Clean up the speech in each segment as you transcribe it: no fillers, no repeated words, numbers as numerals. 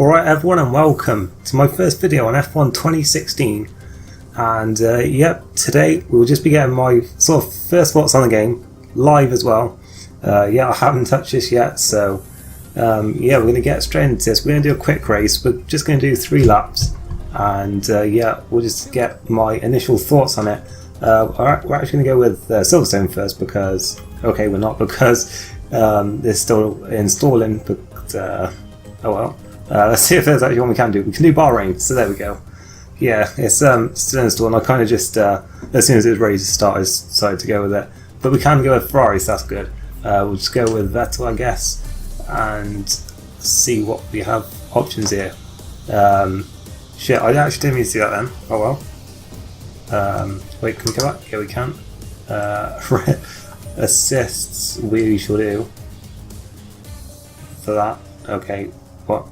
Alright everyone, and welcome to my first video on F1 2016, and yep, today we'll just be getting my sort of first thoughts on the game, live as well. Yeah, I haven't touched this yet, so yeah, we're going to get straight into this. We're going to do a quick race. We're just going to do 3 laps, and yeah, we'll just get my initial thoughts on it. We're actually going to go with Silverstone first because, okay, we're not, because they're still installing, but oh well. Let's see if there's actually one we can do. We can do Bahrain, so there we go. Yeah, it's still installed, and I kind of just, as soon as it was ready to start, I decided to go with it. But we can go with Ferrari, so that's good. We'll just go with Vettel, I guess, and see what we have options here. Shit, I actually didn't mean to do that then. Oh well. Wait, can we go back? Yeah, we can. Assists, we shall do. For that. Okay, what?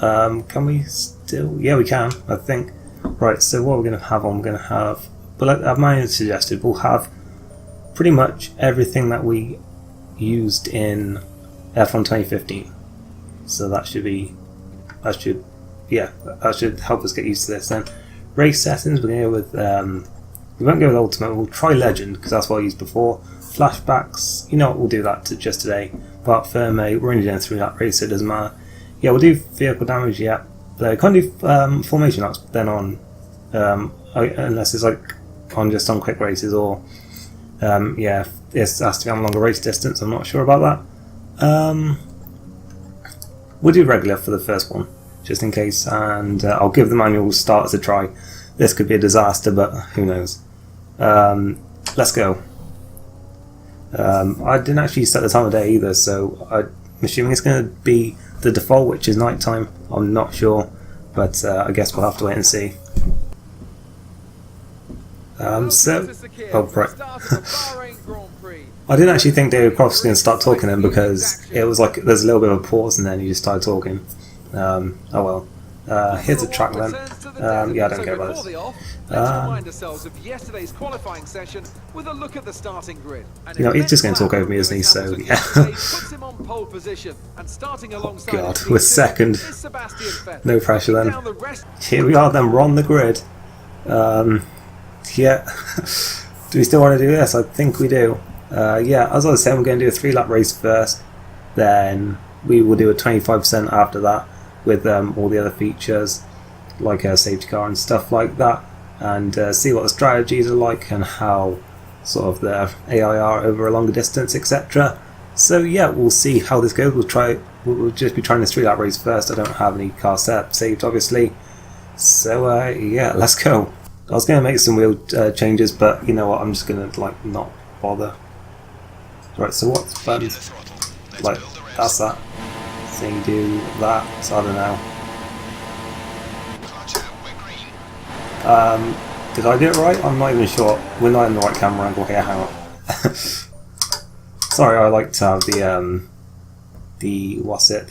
Can we still? Yeah, we can, I think. Right, so what we're going to have on, we're going to have, but like mine suggested, we'll have pretty much everything that we used in F1 2015. So that should be, that should help us get used to this then. Race settings, we're going to go with, we won't go with Ultimate, we'll try Legend, because that's what I used before. Flashbacks, you know what, we'll do that just today. But Firme, we're only doing 3 lap race, so it doesn't matter. Yeah, we'll do vehicle damage, yeah. But I can't do formation laps then on, unless it's like just on quick races, or yeah, it has to be on a longer race distance. I'm not sure about that. We'll do regular for the first one, just in case, and I'll give the manual starters a try. This could be a disaster, but who knows. Let's go. I didn't actually set the time of day either, so I'm assuming it's going to be the default, which is night time. I'm not sure, but I guess we'll have to wait and see. So, oh right. I didn't actually think David Croft was going to start talking then, because it was like there's a little bit of a pause and then he just started talking. Oh well. Here's the track then. Yeah, I don't care about this. You know, he's just going to talk over me, isn't he? So, yeah. Oh, God, we're second. No pressure then. Here we are then, we're on the grid. Yeah. Do we still want to do this? I think we do. Yeah, as I was saying, we're going to do a 3 lap race first. Then we will do a 25% after that, with all the other features like a safety car and stuff like that, and see what the strategies are like and how sort of the AI are over a longer distance, etc. So yeah, we'll see how this goes. We'll just be trying this 3 lap race first. I don't have any car setup saved, obviously, so yeah, let's go. I was going to make some wheel changes, but you know what, I'm just going to like not bother. Right, so what's buttons? Like, that's that. So you do that, so I don't know. Did I do it right? I'm not even sure. We're not in the right camera angle here, hang on. Sorry, I like to have the offset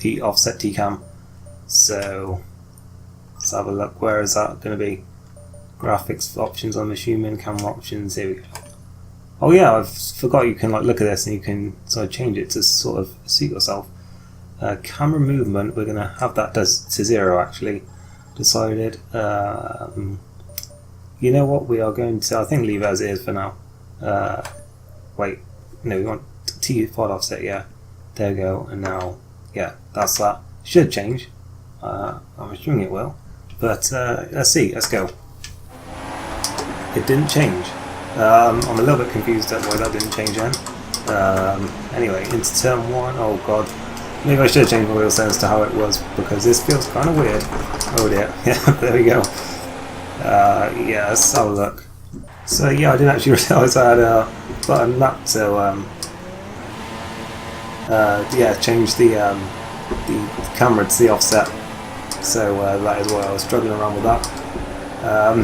T-cam. So let's have a look. Where is that going to be? Graphics options, I'm assuming. Camera options, here we go. Oh yeah, I forgot you can like look at this and you can sort of change it to sort of suit yourself. Camera movement, we're going to have that to 0 actually. Decided. You know what, we are going to, I think, leave it as it is for now. Wait, no, we want T5 offset, yeah. There we go, and now, yeah, that's that. Should change. I'm assuming it will. But let's see, let's go. It didn't change. I'm a little bit confused at why that didn't change then. Anyway, into turn 1, oh god. Maybe I should have changed my wheel settings to how it was, because this feels kind of weird. Oh dear, yeah, there we go. Yeah, let's have a look. So yeah, I didn't actually realise I had a button that, so yeah, change the camera to the offset. So that is why I was struggling around with that.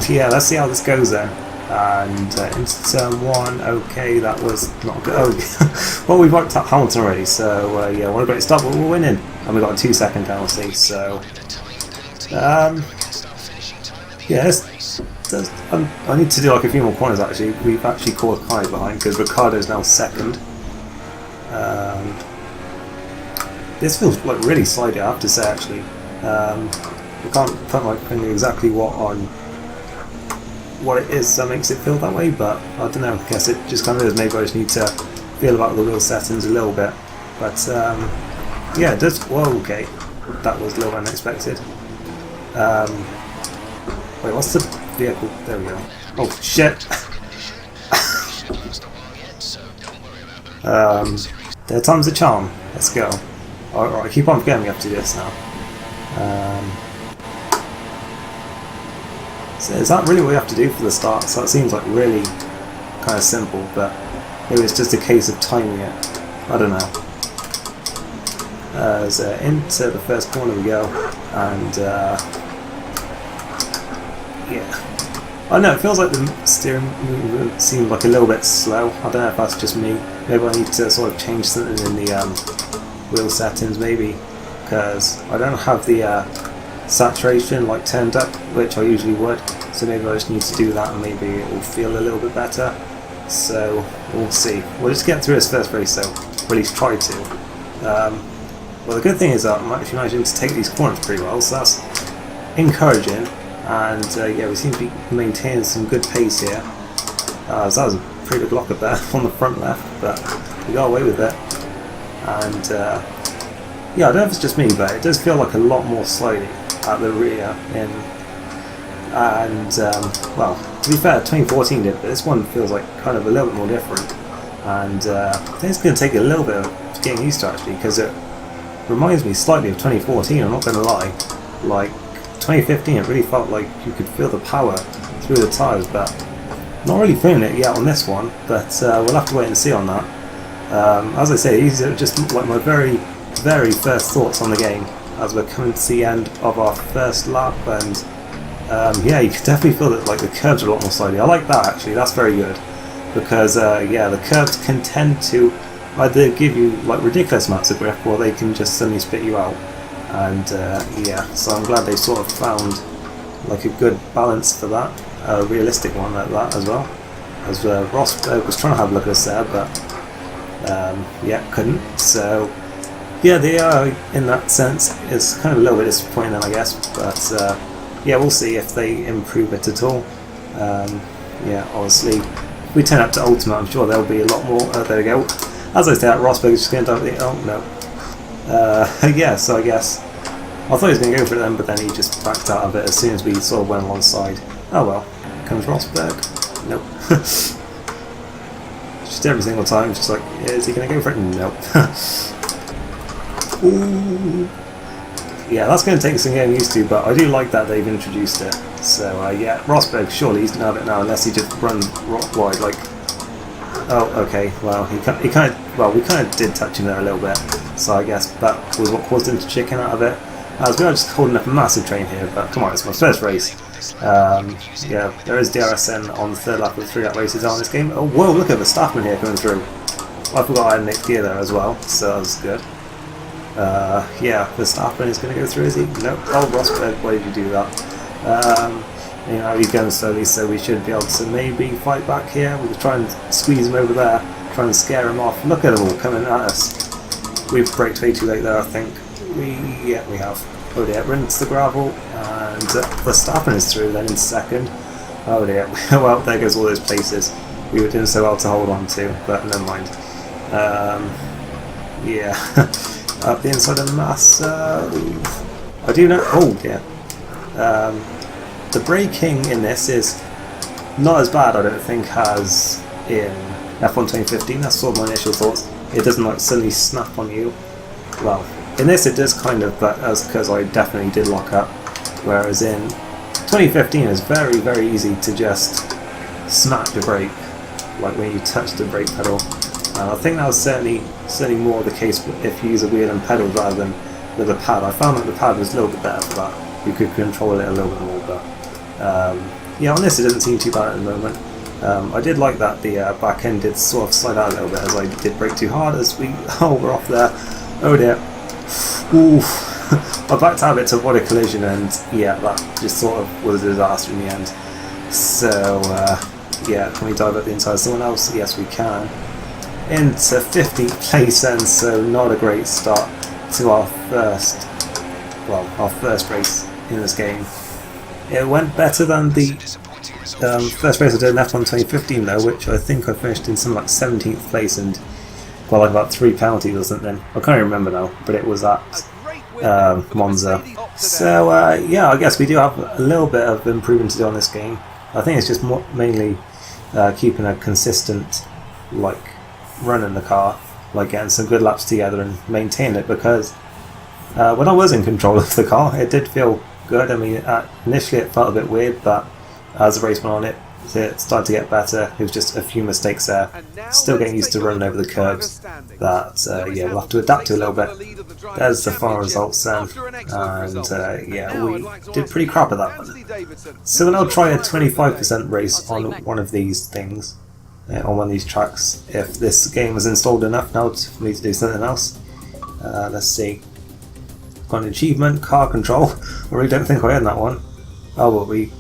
Yeah, let's see how this goes then. And into turn 1, okay, that was not good. Oh, well, we've wiped out Hamilton already, so yeah, what a great start, but we're winning. And we got a 2-second penalty, so yeah, I need to do like a few more corners actually. We've actually caught Kai behind because Ricciardo's now second. This feels like really slidey, I have to say actually. I can't put my finger exactly what it is that makes it feel that way, but I don't know, I guess it just kind of is. Maybe I just need to feel about the wheel settings a little bit. But yeah, it does. Whoa, okay, that was a little unexpected. Wait, what's the vehicle? There we go. Oh shit! Third time's the charm. Let's go. Alright, keep on forgetting we have to do this now. So is that really what we have to do for the start? So that seems like really kind of simple, but maybe it's just a case of timing it. I don't know. So into the first corner we go, and yeah. I don't know, it feels like the steering movement seemed like a little bit slow. I don't know if that's just me. Maybe I need to sort of change something in the wheel settings, maybe, because I don't have the saturation like turned up, which I usually would. So maybe I just need to do that, and maybe it will feel a little bit better. So we'll see. We'll just get through this first race, so we'll at least try to. Well, the good thing is that I'm actually managing to take these corners pretty well, so that's encouraging. And yeah, we seem to be maintaining some good pace here. So that was a pretty good lock up there on the front left, but we got away with it. And yeah, I don't know if it's just me, but it does feel like a lot more sliding at the rear. And well, to be fair, 2014 did, but this one feels like kind of a little bit more different. And I think it's going to take a little bit of getting used to, actually, because it reminds me slightly of 2014, I'm not going to lie. Like 2015, it really felt like you could feel the power through the tyres, but not really feeling it yet on this one, but we'll have to wait and see on that. As I say, these are just like my very, very first thoughts on the game as we're coming to the end of our first lap, and yeah, you can definitely feel that like the curves are a lot more slidey. I like that, actually, that's very good, because yeah, the curves can tend to either give you like ridiculous amounts of grip, or they can just suddenly spit you out. And yeah, so I'm glad they sort of found like a good balance for that, a realistic one like that as well. As Rosberg was trying to have a look at us there, but yeah, couldn't. So yeah, they are, in that sense, it's kind of a little bit disappointing, I guess. But yeah, we'll see if they improve it at all. Yeah, obviously, if we turn up to Ultimate, I'm sure there'll be a lot more. There we go. As I said, Rosberg is just going to dive the. Oh no. Yeah, so I guess I thought he was going to go for it then, but then he just backed out of it as soon as we sort of went alongside. Oh well, comes Rosberg. Nope. Just every single time, just like, is he going to go for it? Nope. Ooh. Yeah, that's going to take some getting used to, but I do like that they've introduced it. So yeah, Rosberg, surely he's going to have it now, unless he just runs rock wide, like. Oh, okay. Well, he kind of. Well, we kind of did touch him there a little bit, so I guess that was what caused him to chicken out of it. As we are just holding up a massive train here, but come on, it's my first race. Yeah, there is DRSN on the third lap of 3 lap races on this game. Oh, whoa! Look at the Verstappen here coming through. I forgot I had Nick gear there as well, so that was good. Yeah, Verstappen is going to go through, is he? Nope. Oh, Rosberg, why did you do that? You know, he's going slowly, so we should be able to maybe fight back here. We'll try and squeeze him over there, try and scare him off. Look at them all coming at us. We've braked way too late there, I think. Yeah, we have. Oh dear, we're into the gravel, and Verstappen is through then in second. Oh dear, well, there goes all those places we were doing so well to hold on to, but never mind. Yeah, up the inside of the mass. I do know. Oh dear. The braking in this is not as bad, I don't think, as in F1 2015. That's sort of my initial thoughts. It doesn't like suddenly snap on you. Well, in this it does kind of, but that's because I definitely did lock up. Whereas in 2015 it's very, very easy to just snap the brake, like when you touch the brake pedal. And I think that was certainly more the case if you use a wheel and pedal rather than with a pad. I found that the pad was a little bit better for that. You could control it a little bit more, but yeah, on this it doesn't seem too bad at the moment. I did like that the back end did sort of slide out a little bit as I did brake too hard as we. Oh, we're off there. Oh dear. Oof. I backed out of it to avoid a collision, and yeah, that just sort of was a disaster in the end. So yeah, can we dive at the inside of someone else? Yes, we can. Into 15th place then, so not a great start to our first well, our first race in this game. It went better than the first race I did in F1 2015 though, which I think I finished in something like 17th place and got like about 3 penalties or something. I can't even remember now, but it was at Monza. So yeah, I guess we do have a little bit of improvement to do on this game. I think it's just mainly keeping a consistent run in the car, like getting some good laps together and maintaining it, because when I was in control of the car it did feel good. I mean, initially it felt a bit weird, but as the race went on it started to get better. It was just a few mistakes there. Still getting used to running over the curves that yeah, we'll have to adapt to a little bit. There's the final results then, and yeah, we did pretty crap at that one. So then I'll try a 25% race on one of these things, on one of these tracks, if this game is installed enough now for me to do something else. Let's see. Got an achievement, car control. I really don't think I earned that one. Oh well, we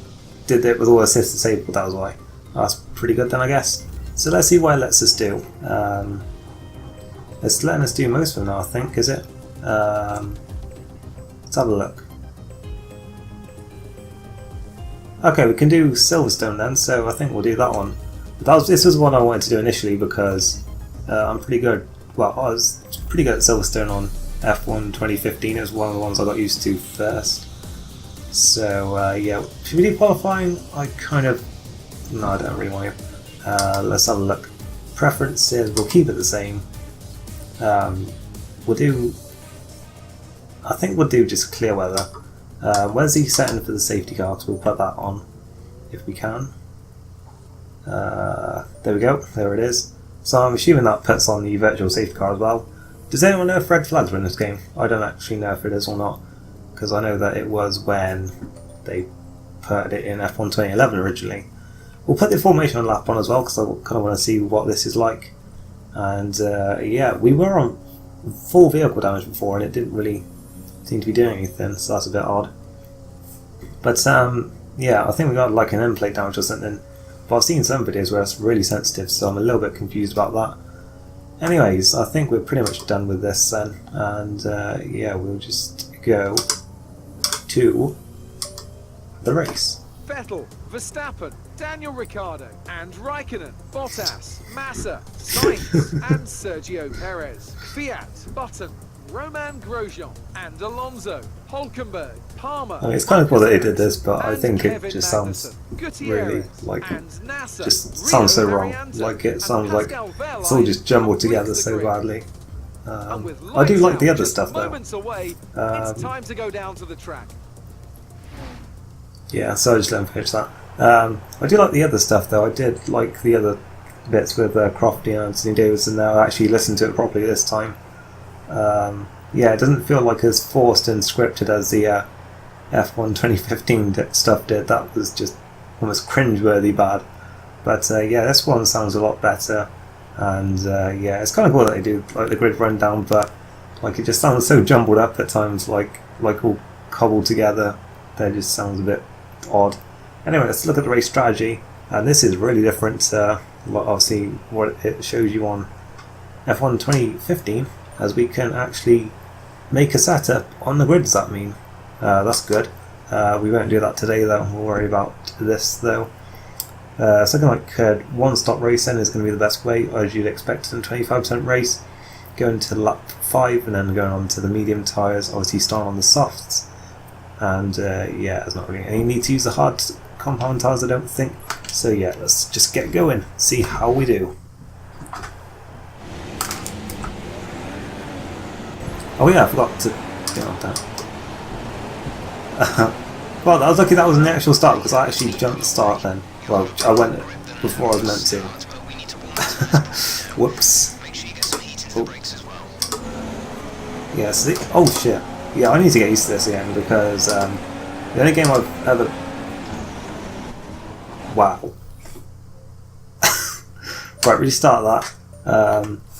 did it with all assists disabled, that was why. That's pretty good then, I guess. So let's see what it lets us do. It's letting us do most of them now, I think, is it? Let's have a look. Okay, we can do Silverstone then, so I think we'll do that one. But this was one I wanted to do initially because I'm pretty good. Well, I was pretty good at Silverstone on F1 2015. It was one of the ones I got used to first. So yeah, should we do qualifying? I kind of... no, I don't really want to. Let's have a look. Preferences, we'll keep it the same. We'll do... I think we'll do just clear weather. Where's the setting for the safety car? So we'll put that on if we can. There we go, there it is. So I'm assuming that puts on the virtual safety car as well. Does anyone know if red flags were in this game? I don't actually know if it is or not, because I know that it was when they put it in F1 2011 originally. We'll put the formation lap on as well, because I kind of want to see what this is like. And yeah, we were on full vehicle damage before and it didn't really seem to be doing anything, so that's a bit odd. But yeah, I think we got like an end plate damage or something. But I've seen some videos where it's really sensitive, so I'm a little bit confused about that. Anyways, I think we're pretty much done with this then, and yeah, we'll just go to the race. Vettel, Verstappen, Daniel Ricciardo, and Raikkonen, Bottas, Massa, Sainz, and Sergio Perez, Fiat, Button, Roman Grosjean, and Alonso, Hulkenberg, Palmer. I mean, it's kind of cool that they did this, but I think it just sounds really like just sounds so wrong. Like it sounds like it's all just jumbled together so badly. I do like the other stuff though. It's time to go down to the track. Yeah, so I just let him finish that. I do like the other stuff though. I did like the other bits with Crofty and Anthony Davidson. Now I actually listened to it properly this time. Yeah, it doesn't feel like as forced and scripted as the F1 2015 stuff did. That was just almost cringe-worthy bad. But yeah, this one sounds a lot better. And yeah, it's kind of cool that they do like the grid rundown, but like it just sounds so jumbled up at times, like all cobbled together. That just sounds a bit odd. Anyway, let's look at the race strategy. And this is really different to obviously what it shows you on F1 2015, as we can actually make a setup on the grid. Does that mean? That's good. We won't do that today though, we'll worry about this though. Something like one stop racing is going to be the best way, as you'd expect in a 25% race. Going to lap 5 and then going on to the medium tyres, obviously starting on the softs. And yeah, there's not really any need to use the hard compound tyres, I don't think. So yeah, let's just get going, see how we do. Oh yeah, I forgot to get on that. Well, I was lucky that was an actual start, because I actually jumped the start then. Well, I went before I was meant to. Whoops. Oh. Yeah, so oh shit. Yeah, I need to get used to this again, because the only game I've ever... Wow. Right, restart that.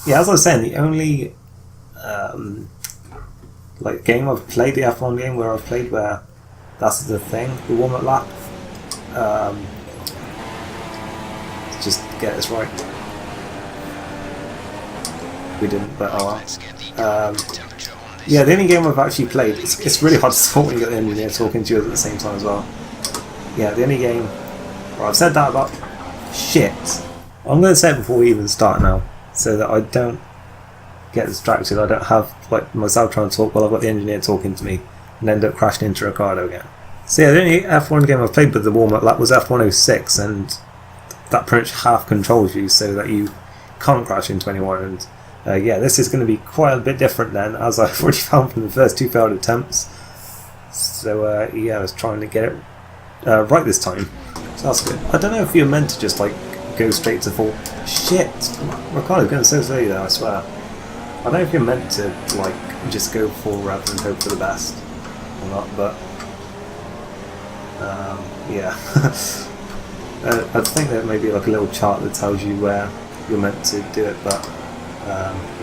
Yeah, as I was saying, the only like game I've played, the F1 game where I've played where that's the thing, the warm-up lap. Let's just get this right. We didn't, but oh well. Yeah, the only game I've actually played, it's really hard to support when you got the engineer talking to you at the same time as well. Yeah, the only game... Well, I've said that about... Shit. I'm going to say it before we even start now, so that I don't get distracted. I don't have like myself trying to talk while I've got the engineer talking to me and end up crashing into Ricardo again. So yeah, the only F1 game I've played with the warm-up lap was F106, and that pretty much half controls you so that you can't crash into anyone. And yeah, this is going to be quite a bit different then, as I've already found from the first two failed attempts. So yeah, I was trying to get it right this time. So that's good. I don't know if you're meant to just like go straight to full... Shit! Ricardo's going so slowly there, I swear. I don't know if you're meant to like just go full rather than hope for the best or not, but yeah. I think there may be like a little chart that tells you where you're meant to do it, but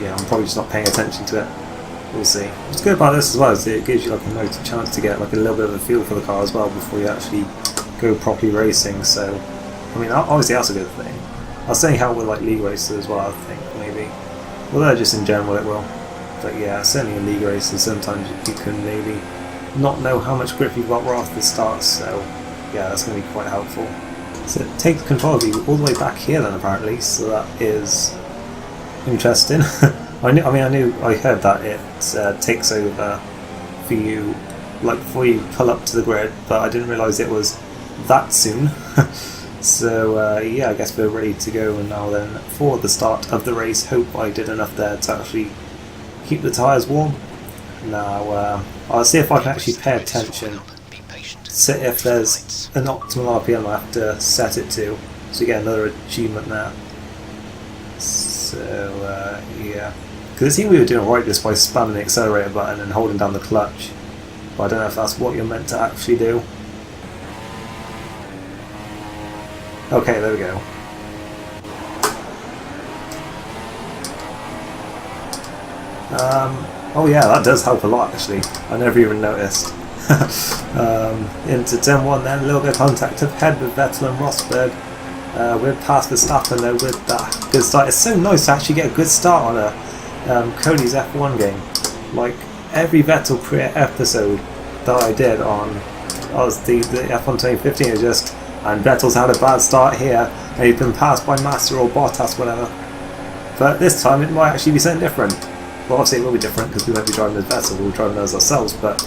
yeah, I'm probably just not paying attention to it. We'll see. What's good about this as well is it gives you like a chance to get like a little bit of a feel for the car as well before you actually go properly racing. So I mean, obviously that's a good thing. I was saying how with like league races as well, I think maybe. Well, just in general it will. But yeah, certainly in league races sometimes you can maybe not know how much grip you've got right off the start, so yeah, that's going to be quite helpful. So it takes control of you all the way back here then apparently, so that is interesting. I heard that it takes over for you like before you pull up to the grid, but I didn't realise it was that soon. So yeah, I guess we're ready to go now then for the start of the race. Hope I did enough there to actually keep the tyres warm. Now I'll see if I can actually pay attention. So if there's an optimal RPM I have to set it to, so you get another achievement there. So yeah, because it seemed we were doing right just by spamming the accelerator button and holding down the clutch, but I don't know if that's what you're meant to actually do. Okay, there we go. Oh yeah, that does help a lot actually. I never even noticed. Into turn 1 then, a little bit of contact up ahead with Vettel and Rosberg. We're past Verstappen though with that good start. It's so nice to actually get a good start on a Cody's F1 game. Like every Vettel career episode that I did on the F1 2015 is just, and Vettel's had a bad start here and he's been passed by Massa or Bottas, whatever. But this time it might actually be something different. Well, obviously it will be different because we won't be driving as Vettel, we'll be driving as ourselves, but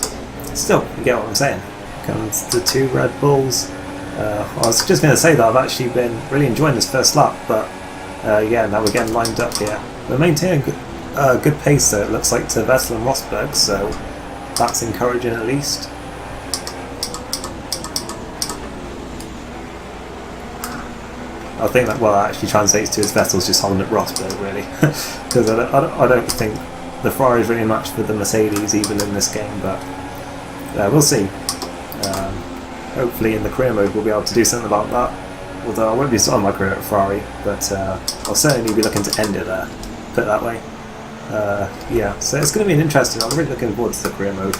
still, you get what I'm saying. Comes the two Red Bulls. I was just going to say that I've actually been really enjoying this first lap, but yeah, now we're getting lined up here. We're maintaining good pace though, it looks like, to Vettel and Rosberg, so that's encouraging at least. I think that actually translates to is Vettel's just holding at Rosberg really, because I don't think the Ferrari's really matched for the Mercedes even in this game, but we'll see. Hopefully in the career mode we'll be able to do something about that, although I won't be starting my career at Ferrari, but I'll certainly be looking to end it there, put it that way. Yeah, so it's going to be an interesting, I'm really looking forward to the career mode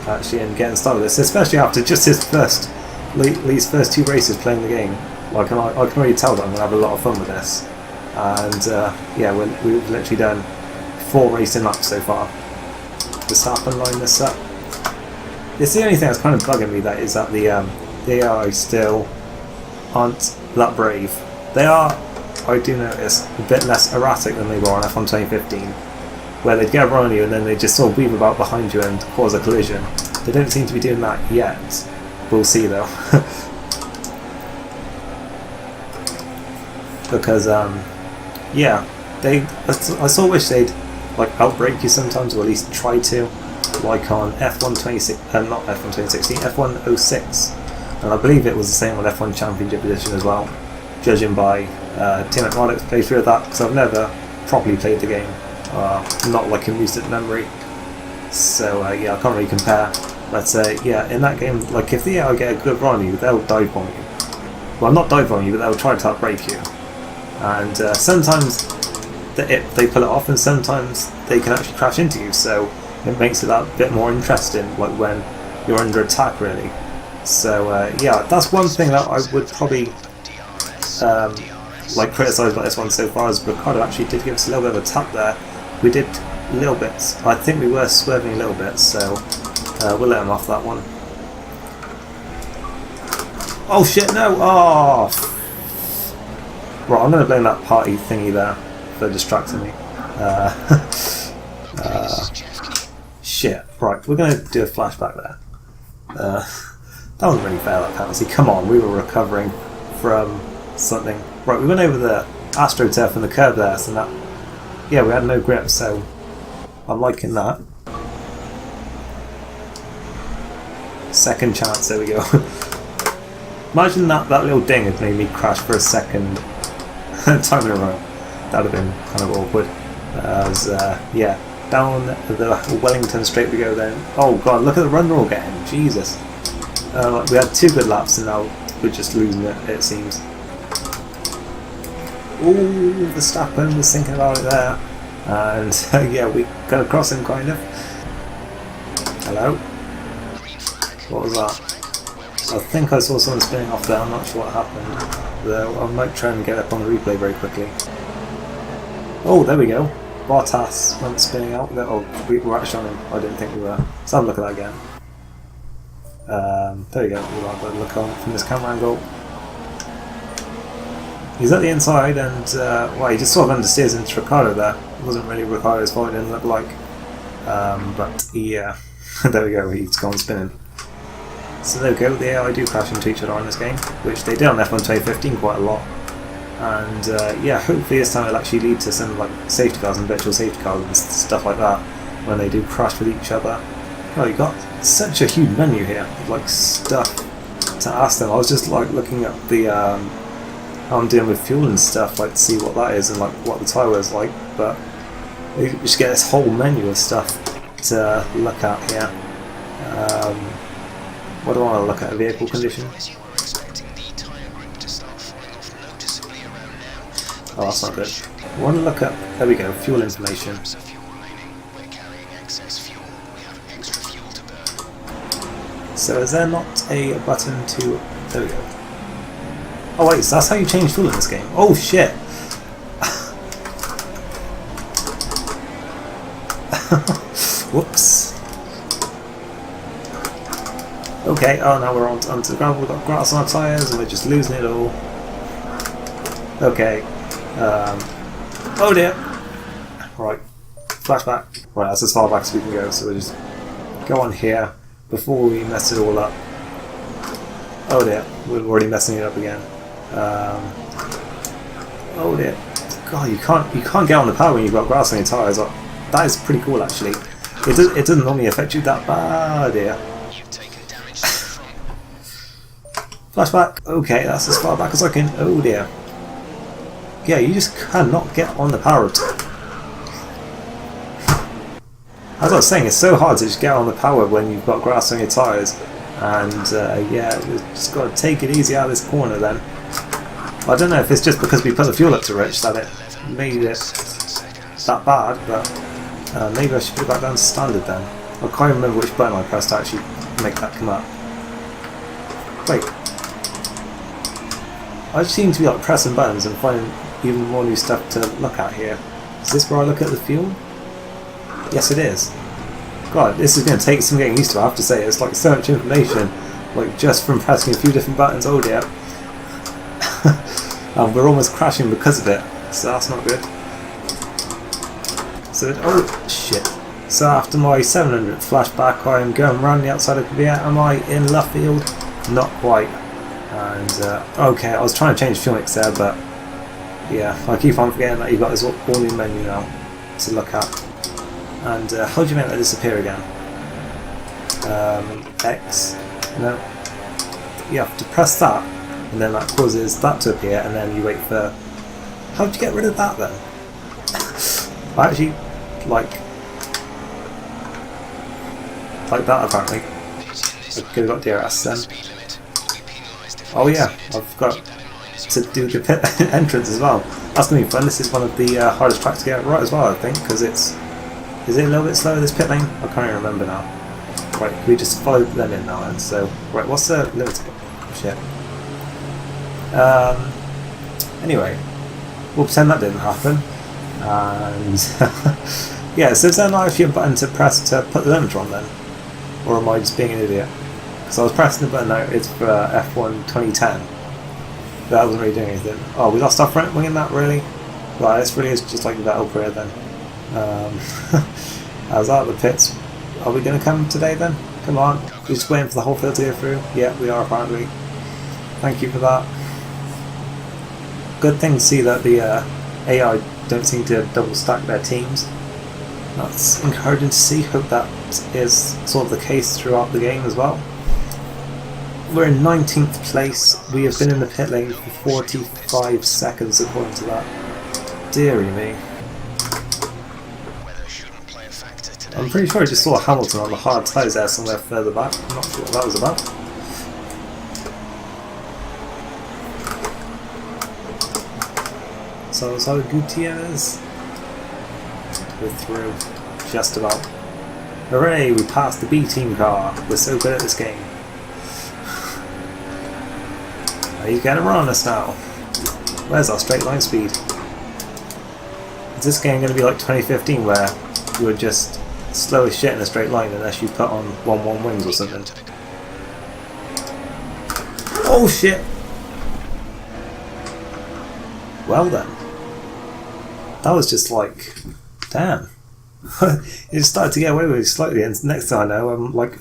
actually and getting started with this, especially after just these first two races playing the game. I can already tell that I'm going to have a lot of fun with this, and yeah, we've literally done 4 racing laps so far. Verstappen line this up. It's the only thing that's kind of bugging me, that is that the AI still aren't that brave. They are, I do notice, a bit less erratic than they were on F1 2015, where they'd get around you and then they just sort of weave about behind you and cause a collision. They don't seem to be doing that yet. We'll see though. Because yeah, I sort of wish they'd like outbrake you sometimes, or at least try to, like on F1 26, not F1 2016, F1 06, and I believe it was the same on F1 Championship Edition as well, judging by Tim McMahon's playthrough of that, because I've never properly played the game, not like in recent memory, so yeah, I can't really compare. But yeah, in that game, like if the AI get a good run on you, they'll dive bomb you. Well, not dive bomb you, but they'll try to outbrake you. And sometimes they pull it off, and sometimes they can actually crash into you, so it makes it that bit more interesting, like when you're under attack really. So yeah, that's one thing that I would probably like criticise about this one so far, is Ricardo actually did give us a little bit of a tap there. We did little bits. I think we were swerving a little bit, so we'll let him off that one. Oh shit, no! Oh! Right, I'm going to blame that party thingy there for distracting me. Shit. Right, we're going to do a flashback there. That wasn't really fair, that penalty. Come on, we were recovering from something. Right, we went over the AstroTurf and the curb there, so that... Yeah, we had no grip, so I'm liking that. Second chance, there we go. Imagine that little ding had made me crash for a second time in a row. That would have been kind of awkward. Yeah, down the Wellington straight we go then. Oh god, look at the run we're all getting. Jesus. We had 2 good laps and now we're just losing it seems. Ooh, Verstappen was thinking about it there. And yeah, we got across him kind of. Hello? What was that? I think I saw someone spinning off there, I'm not sure what happened. Though I might try and get up on the replay very quickly. Oh, there we go. Bottas went spinning out. Oh, we were actually on him. I didn't think we were. Let's have a look at that again. There we go. We'll have a look on from this camera angle. He's at the inside and, well, he just sort of understeers into Ricciardo there. It wasn't really Ricciardo's fault, it didn't look like. But yeah, there we go, he's gone spinning. So there we go, the AI do crash into each other on this game, which they did on F1 2015 quite a lot. And yeah, hopefully this time it'll actually lead to some like safety cars and virtual safety cars and stuff like that when they do crash with each other. Oh, you got such a huge menu here, like stuff to ask them. I was just like looking at the how I'm dealing with fuel and stuff, like to see what that is and like what the tyre wear is like. But we just get this whole menu of stuff to look at here. What do I want to look at? Vehicle condition. Oh, that's not good. I want to look at, there we go, fuel information. So is there not a button to, there we go. Oh wait, so that's how you change fuel in this game. Oh shit! Whoops. Okay, oh now we're onto the ground, we've got grass on our tyres and we're just losing it all. Okay. Oh dear! Right, flashback. Right, that's as far back as we can go, so we'll just go on here before we mess it all up. Oh dear, we're already messing it up again. Oh dear. God, you can't get on the power when you've got grass on your tyres. That is pretty cool actually. It doesn't normally affect you that bad, dear. Flashback. Okay, that's as far back as I can. Oh dear. Yeah, you just cannot get on the power. As I was saying, it's so hard to just get on the power when you've got grass on your tyres. And yeah, we've just got to take it easy out of this corner then. I don't know if it's just because we put the fuel up to rich that it made it that bad, but maybe I should put it back down to standard then. I can't remember which button I pressed to actually make that come up. Wait. I just seem to be like pressing buttons and finding even more new stuff to look at here. Is this where I look at the fuel? Yes, it is. God, this is going to take some getting used to, I have to say. It's like so much information, like just from pressing a few different buttons. Oh dear. We're almost crashing because of it, so that's not good. So, oh shit. So after my 700th flashback, I'm going around the outside of Korea. Am I in left field? Not quite. And, okay, I was trying to change fuel mix there, but yeah, I keep on forgetting that you've got this all new menu now to look at. And how do you make that disappear again? X, and then you have to press that, and then that causes that to appear, and then you wait for... How do you get rid of that then? I actually like that apparently. I could have got DRS then. Oh yeah, I've got to do the pit entrance as well. That's going to be fun. This is one of the hardest tracks to get right as well, I think, because it's... Is it a little bit slower, this pit lane? I can't even remember now. Right, we just follow them in now then, so... Right, what's the limit? Shit. Anyway, we'll pretend that didn't happen. And... Yeah, so is there not actually a button to press to put the limiter on then? Or am I just being an idiot? Because I was pressing the button out, it's for F1 2010. That wasn't really doing anything. Oh, we lost our front wing in that, really? Right, this really is just like Vettel career then. I was out of the pits. Are we going to come today then? Come on. We're just waiting for the whole field to go through. Yeah, we are apparently. Thank you for that. Good thing to see that the AI don't seem to double stack their teams. That's encouraging to see. Hope that is sort of the case throughout the game as well. We're in 19th place. We have been in the pit lane for 45 seconds according to that. Deary me. I'm pretty sure I just saw Hamilton on the hard tyres there somewhere further back. I'm not sure what that was about. So Gutierrez. We're through. Just about. Hooray, we passed the B team car. We're so good at this game. He's going to run on us now. Where's our straight line speed? Is this game going to be like 2015 where you would just slow as shit in a straight line unless you put on 1-1 wings or something? Oh shit! Well then. That was just like... damn. It started to get away with it slightly, and next thing I know I'm like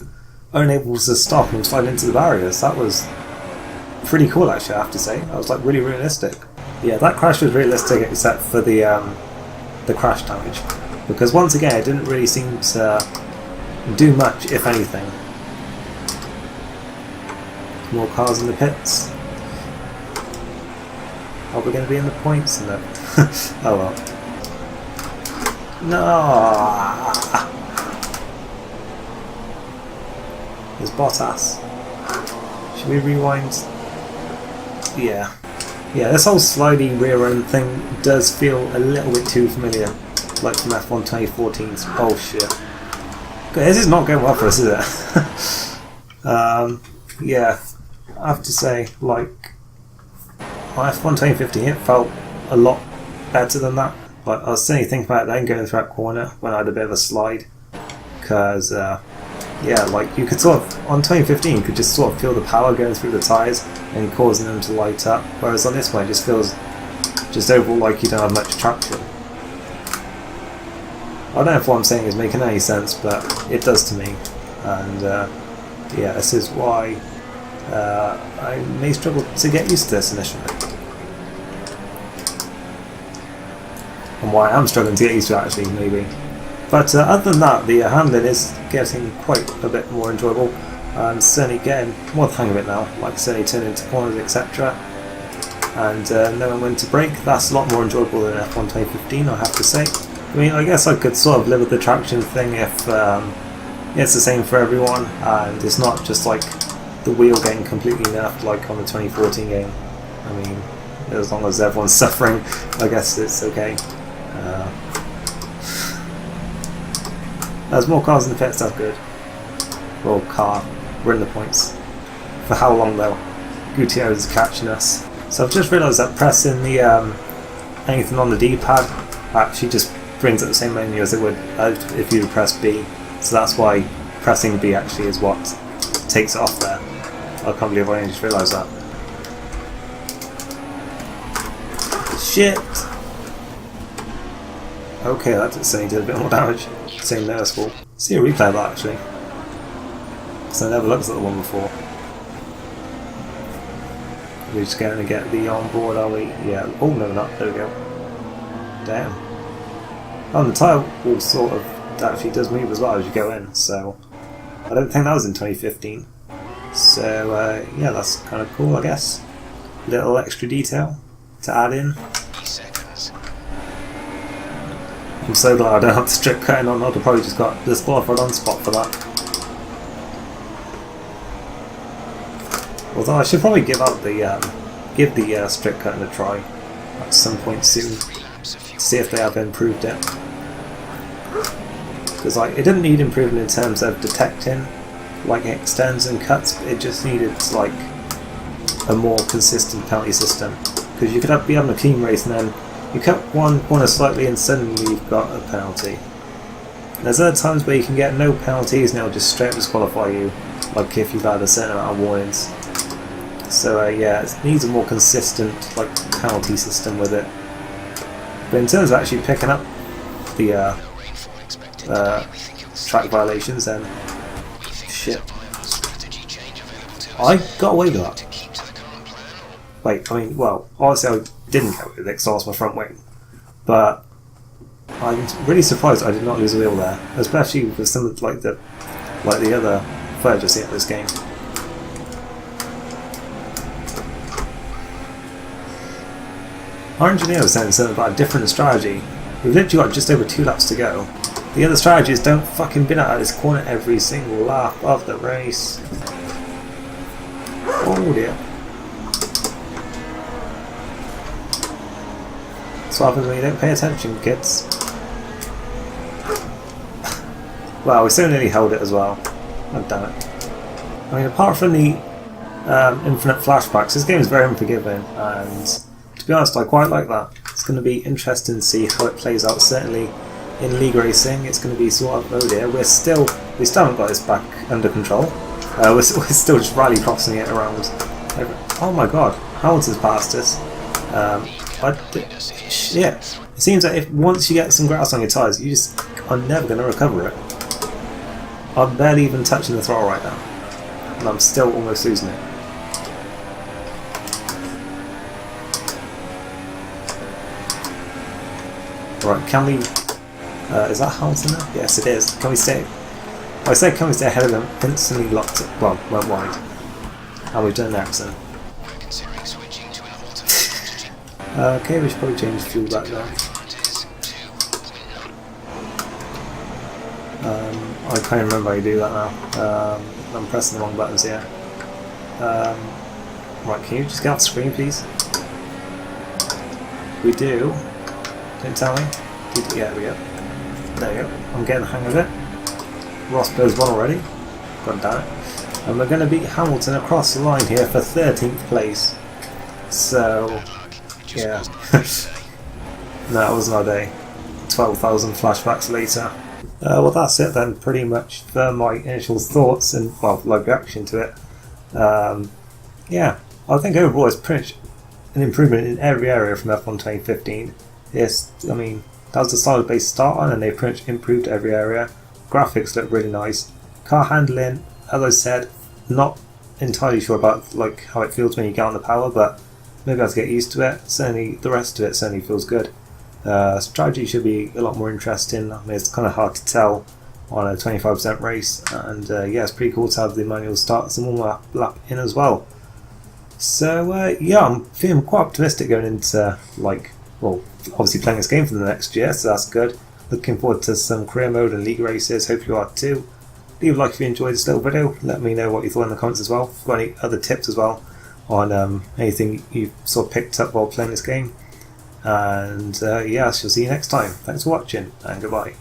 unable to stop and slide into the barriers. That was pretty cool actually, I have to say. That was like really realistic. Yeah, that crash was realistic except for the crash damage. Because once again it didn't really seem to do much, if anything. More cars in the pits. Are we going to be in the points? No. Oh well. No. There's Bottas. Should we rewind? Yeah. Yeah, this whole slidey rear end thing does feel a little bit too familiar. Like from F1 2014's. Oh shit. Okay, this is not going well for us, is it? Yeah. I have to say, like, on F1 2015 it felt a lot better than that. Like, I was certainly thinking about it then going through that corner when I had a bit of a slide. Because, yeah, like, you could sort of, on 2015 you could just sort of feel the power going through the tyres and causing them to light up. Whereas on this one it just feels just overall like you don't have much traction. I don't know if what I'm saying is making any sense, but it does to me. And, yeah, this is why I may struggle to get used to this initially. And why I'm struggling to get used to it actually, maybe. But other than that, the handling is getting quite a bit more enjoyable. And certainly getting more the hang of it now, like certainly turning into corners, etc. And knowing when to brake, that's a lot more enjoyable than F1 2015, I have to say. I mean, I guess I could sort of live with the traction thing if it's the same for everyone, and it's not just like the wheel getting completely nerfed like on the 2014 game. I mean, as long as everyone's suffering, I guess it's okay. There's more cars in the pits, that's good. Well, car, we're in the points. For how long though? Gutierrez is catching us. So I've just realised that pressing the anything on the D-pad actually just brings up the same menu as it would if you press B. So that's why pressing B actually is what takes it off there. I can't believe I only just realised that. Shit! Okay, that certainly did a bit more damage. Same noticeable. See a replay of that actually. Because I never looked at the one before. We're just going to get the on board, are we? Yeah. Oh no, not. There we go. Damn. Oh, and the tyre wall sort of actually does move as well as you go in, so I don't think that was in 2015. So yeah, that's kind of cool, I guess. Little extra detail to add in. I'm so glad I don't have the strip cutting on. I'd have probably just got disqualified on spot for that. Although I should probably give the strip cutting a try at some point soon. See if they have improved it. Because like, it didn't need improvement in terms of detecting like extends and cuts. It just needed like a more consistent penalty system. Because you could be having a clean race and then you cut one corner slightly and suddenly you've got a penalty. There's other times where you can get no penalties and it'll just straight disqualify you, like if you've had a certain amount of warnings. So yeah, it needs a more consistent like penalty system with it. But in terms of actually picking up the track violations, then shit, I got away with that. Wait, I mean, well, obviously I didn't get away with it because I lost my front wing, but I'm really surprised I did not lose a wheel there, especially with some of like the other footage I've seen of this game. Our engineer was saying something about a different strategy. We've literally got just over 2 laps to go. The other strategy is don't fucking bin out of this corner every single lap of the race. Oh dear. That's what happens when you don't pay attention, kids. Wow, we so nearly held it as well. Oh damn it. I mean, apart from the infinite flashbacks, this game is very unforgiving, and to be honest, I quite like that. It's going to be interesting to see how it plays out. Certainly in league racing, it's going to be sort of, oh dear, we still haven't got this back under control. We're still just rally crossing it around. Oh my god, Hamilton's passed us. Shit. It seems that if once you get some grass on your tyres, you just are never going to recover it. I'm barely even touching the throttle right now, and I'm still almost losing it. Right, can we... is that Hamilton now? Yes, it is. Can we stay... I said can we stay ahead of them, instantly locked it. Well, went wide. And we've done an accident. Okay, we should probably change the fuel back there. I can't remember how you do that now. I'm pressing the wrong buttons here. Right, can you just get off the screen, please? We do. Don't tell me. Yeah, there we go. There we go. I'm getting the hang of it. Rosberg's won already. God damn it. And we're going to beat Hamilton across the line here for 13th place. So, yeah. No, it wasn't our day. 12,000 flashbacks later. Well, that's it then, pretty much for my initial thoughts and, well, live reaction to it. Yeah, I think overall it's pretty much an improvement in every area from F1 2015. Yes, I mean, that was the solid base start on, and they've pretty much improved every area. Graphics look really nice. Car handling, as I said, not entirely sure about like how it feels when you get on the power, but maybe I have to get used to it. Certainly, the rest of it certainly feels good. Strategy should be a lot more interesting. I mean, it's kind of hard to tell on a 25% race, and yeah, it's pretty cool to have the manual starts and one lap in as well. So yeah, I'm feeling quite optimistic going into like, well, obviously playing this game for the next year, so that's good. Looking forward to some career mode and league races. Hope you are too. Leave a like if you enjoyed this little video. Let me know what you thought in the comments as well. If you've got any other tips as well on anything you've sort of picked up while playing this game. And yeah, I shall see you next time. Thanks for watching, and goodbye.